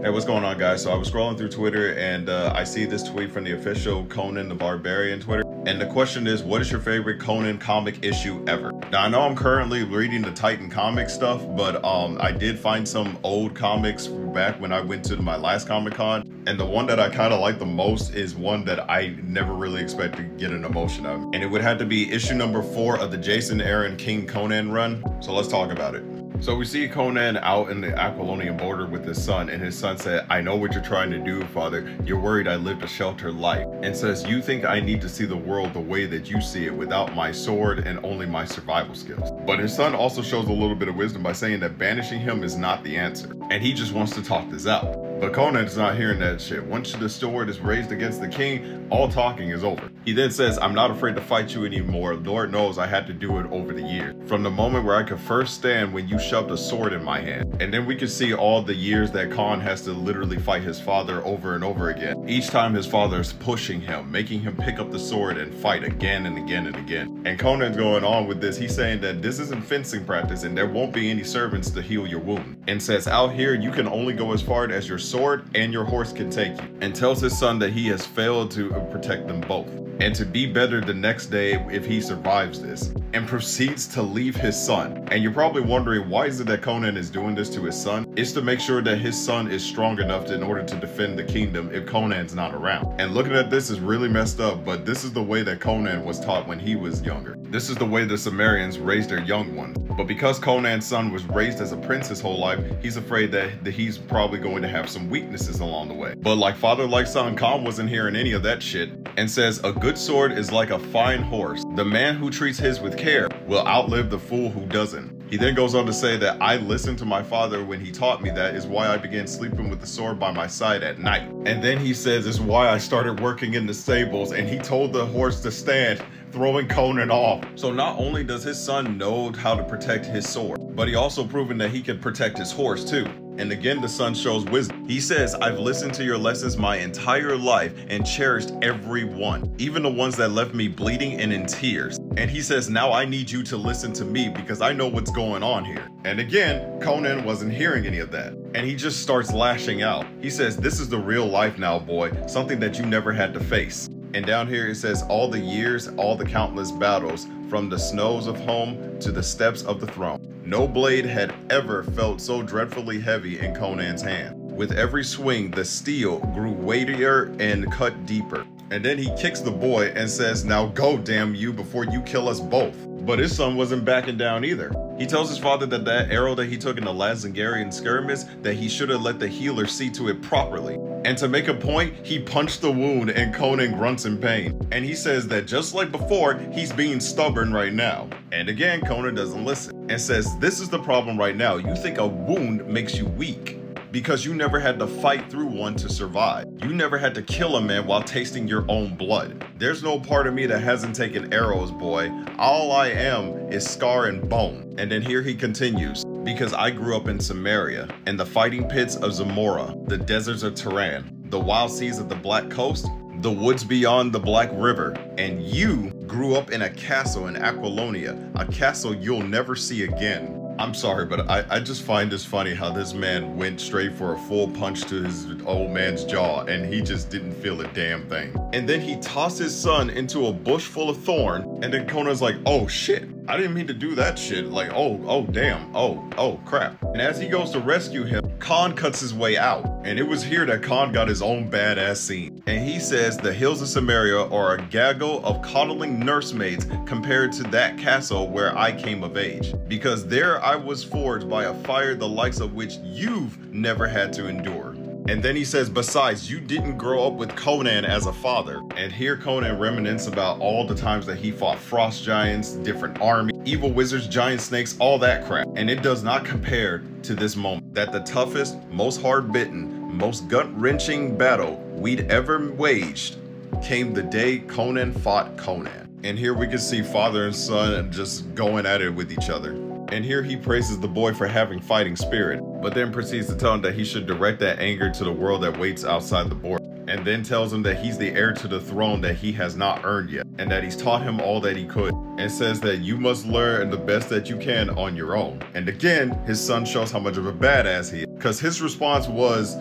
Hey, what's going on, guys? So I was scrolling through Twitter and I see this tweet from the official Conan the Barbarian Twitter. And the question is, what is your favorite Conan comic issue ever? Now, I know I'm currently reading the Titan comic stuff, but I did find some old comics back when I went to my last Comic-Con. And the one that I kind of like the most is one that I never really expected to get an emotion of. And it would have to be issue number 4 of the Jason Aaron King Conan run. So let's talk about it. So we see Conan out in the Aquilonian border with his son, and his son said, "I know what you're trying to do, father. You're worried I lived a sheltered life." And says, "You think I need to see the world the way that you see it without my sword and only my survival skills." But his son also shows a little bit of wisdom by saying that banishing him is not the answer, and he just wants to talk this out. But Conan's not hearing that shit. Once the sword is raised against the king, all talking is over. He then says, "I'm not afraid to fight you anymore. Lord knows I had to do it over the years. From the moment where I could first stand when you shoved a sword in my hand." And then we can see all the years that Khan has to literally fight his father over and over again. Each time his father is pushing him, making him pick up the sword and fight again and again and again. And Conan's going on with this. He's saying that this isn't fencing practice and there won't be any servants to heal your wound. And says, out here you can only go as far as your sword and your horse can take you. And tells his son that he has failed to protect them both, and to be better the next day if he survives this, and proceeds to leave his son. And you're probably wondering, why is it that Conan is doing this to his son? It's to make sure that his son is strong enough in order to defend the kingdom if Conan's not around. And looking at this is really messed up, but this is the way that Conan was taught when he was younger. This is the way the Sumerians raised their young ones. But because Conan's son was raised as a prince his whole life, he's afraid that he's probably going to have some weaknesses along the way. But like father, like son, Khan wasn't hearing any of that shit, and says, "A good sword is like a fine horse. The man who treats his with care will outlive the fool who doesn't." He then goes on to say that, "I listened to my father when he taught me that is why I began sleeping with the sword by my side at night." And then he says, "It's why I started working in the stables," and he told the horse to stand, throwing Conan off. So not only does his son know how to protect his sword, but he also proven that he can protect his horse too. And again, the son shows wisdom. He says, "I've listened to your lessons my entire life and cherished every one, even the ones that left me bleeding and in tears." And he says, "Now I need you to listen to me because I know what's going on here." And again, Conan wasn't hearing any of that. And he just starts lashing out. He says, "This is the real life now, boy, something that you never had to face." And down here it says, "All the years, all the countless battles, from the snows of home to the steps of the throne. No blade had ever felt so dreadfully heavy in Conan's hand. With every swing, the steel grew weightier and cut deeper." And then he kicks the boy and says, "Now go, damn you, before you kill us both." But his son wasn't backing down either. He tells his father that that arrow that he took in the last Zingarian skirmish, that he should have let the healer see to it properly. And to make a point, he punched the wound and Conan grunts in pain. And he says that just like before, he's being stubborn right now. And again, Conan doesn't listen and says, "This is the problem right now. You think a wound makes you weak, because you never had to fight through one to survive. You never had to kill a man while tasting your own blood. There's no part of me that hasn't taken arrows, boy. All I am is scar and bone." And then here he continues, "Because I grew up in Samaria, in the fighting pits of Zamora, the deserts of Tehran, the wild seas of the Black Coast, the woods beyond the Black River, and you grew up in a castle in Aquilonia, a castle you'll never see again." I'm sorry, but I just find this funny how this man went straight for a full punch to his old man's jaw and he just didn't feel a damn thing. And then he tossed his son into a bush full of thorn, and then Conan's like, "Oh shit, I didn't mean to do that shit. Like, oh damn, oh crap." And as he goes to rescue him, Khan cuts his way out. And it was here that Khan got his own badass scene. And he says the hills of Samaria are a gaggle of coddling nursemaids compared to that castle where I came of age. Because there I was forged by a fire the likes of which you've never had to endure. And then he says, "Besides, you didn't grow up with Conan as a father." And here Conan reminisces about all the times that he fought frost giants, different armies, evil wizards, giant snakes, all that crap. And it does not compare to this moment, that the toughest, most hard-bitten, most gut-wrenching battle we'd ever waged came the day Conan fought Conan. And here we can see father and son just going at it with each other. And here he praises the boy for having fighting spirit, but then proceeds to tell him that he should direct that anger to the world that waits outside the border. And then tells him that he's the heir to the throne that he has not earned yet, and that he's taught him all that he could, and says that you must learn the best that you can on your own. And again, his son shows how much of a badass he is, because his response was,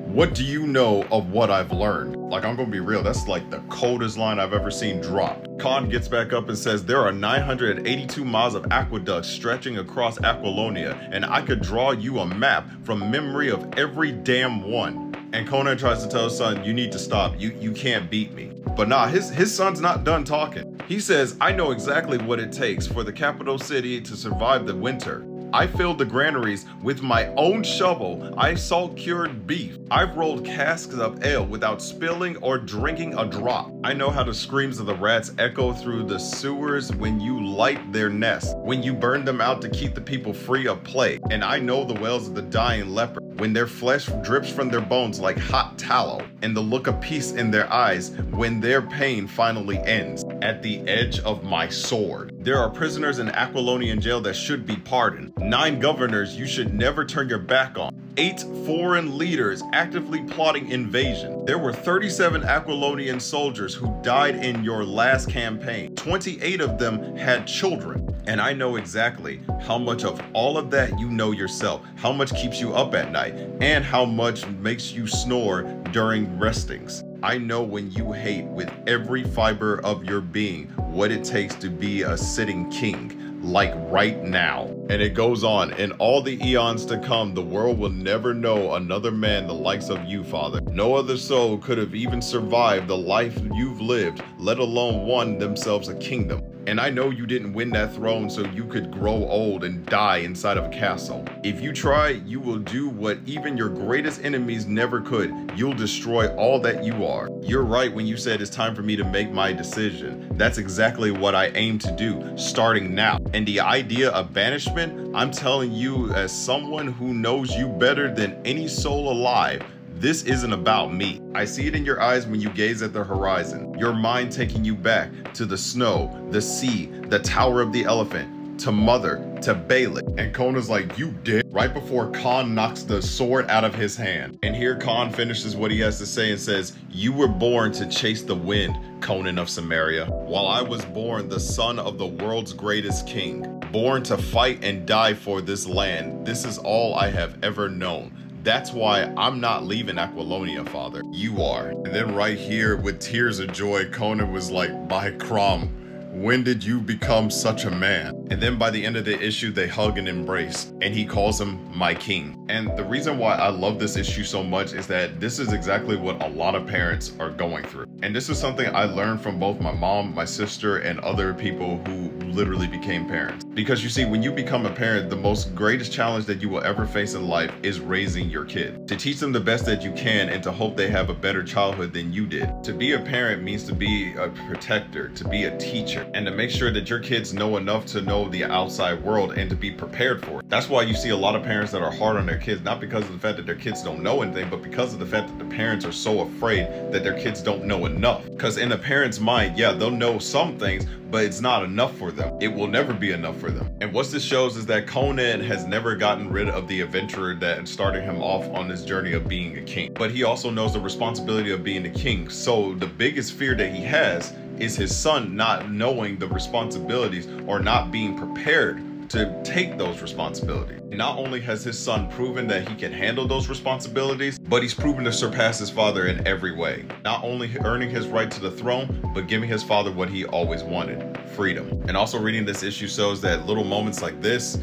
What do you know of what I've learned? Like, I'm gonna be real, that's like the coldest line I've ever seen dropped. Khan gets back up and says, there are 982 miles of aqueducts stretching across Aquilonia, and I could draw you a map from memory of every damn one. And Conan tries to tell his son, you need to stop, you can't beat me. But nah, his son's not done talking. He says, I know exactly what it takes for the capital city to survive the winter. I filled the granaries with my own shovel. I salt-cured beef. I've rolled casks of ale without spilling or drinking a drop. I know how the screams of the rats echo through the sewers when you light their nests, when you burn them out to keep the people free of plague. And I know the wails of the dying leper, when their flesh drips from their bones like hot tallow, and the look of peace in their eyes when their pain finally ends. At the edge of my sword. There are prisoners in Aquilonian jail that should be pardoned. 9 governors you should never turn your back on. 8 foreign leaders actively plotting invasion. There were 37 Aquilonian soldiers who died in your last campaign. 28 of them had children. And I know exactly how much of all of that you know yourself, how much keeps you up at night, and how much makes you snore during restings. I know when you hate with every fiber of your being what it takes to be a sitting king, like right now. And it goes on, in all the eons to come, the world will never know another man the likes of you, Father. No other soul could have even survived the life you've lived, let alone won themselves a kingdom. And I know you didn't win that throne so you could grow old and die inside of a castle. If you try, you will do what even your greatest enemies never could. You'll destroy all that you are. You're right when you said it's time for me to make my decision. That's exactly what I aim to do, starting now. And the idea of banishment, I'm telling you as someone who knows you better than any soul alive, this isn't about me. I see it in your eyes when you gaze at the horizon, your mind taking you back to the snow, the sea, the Tower of the Elephant, to Mother, to Balak. And Conan's like, you did? Right before Khan knocks the sword out of his hand. And here Khan finishes what he has to say and says, you were born to chase the wind, Conan of Samaria, while I was born the son of the world's greatest king, born to fight and die for this land. This is all I have ever known. That's why I'm not leaving Aquilonia, Father. You are. And then right here, with tears of joy, Conan was like, by Crom, when did you become such a man? And then by the end of the issue, they hug and embrace, and he calls him my king. And the reason why I love this issue so much is that this is exactly what a lot of parents are going through. And this is something I learned from both my mom, my sister, and other people who literally became parents. Because you see, when you become a parent, the most greatest challenge that you will ever face in life is raising your kid. To teach them the best that you can and to hope they have a better childhood than you did. To be a parent means to be a protector, to be a teacher, and to make sure that your kids know enough to know the outside world and to be prepared for it. That's why you see a lot of parents that are hard on their kids, not because of the fact that their kids don't know anything, but because of the fact that the parents are so afraid that their kids don't know enough. Because in a parent's mind, yeah, they'll know some things, but it's not enough for them. It will never be enough for them. And what this shows is that Conan has never gotten rid of the adventurer that started him off on this journey of being a king. But he also knows the responsibility of being a king. So the biggest fear that he has is his son not knowing the responsibilities or not being prepared to take those responsibilities. Not only has his son proven that he can handle those responsibilities, but he's proven to surpass his father in every way. Not only earning his right to the throne, but giving his father what he always wanted, freedom. And also reading this issue shows that little moments like this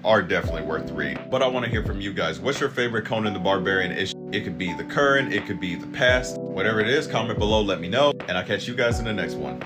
are definitely worth the read. But I want to hear from you guys. What's your favorite Conan the Barbarian issue? It could be the current, it could be the past. Whatever it is, comment below, let me know, and I'll catch you guys in the next one.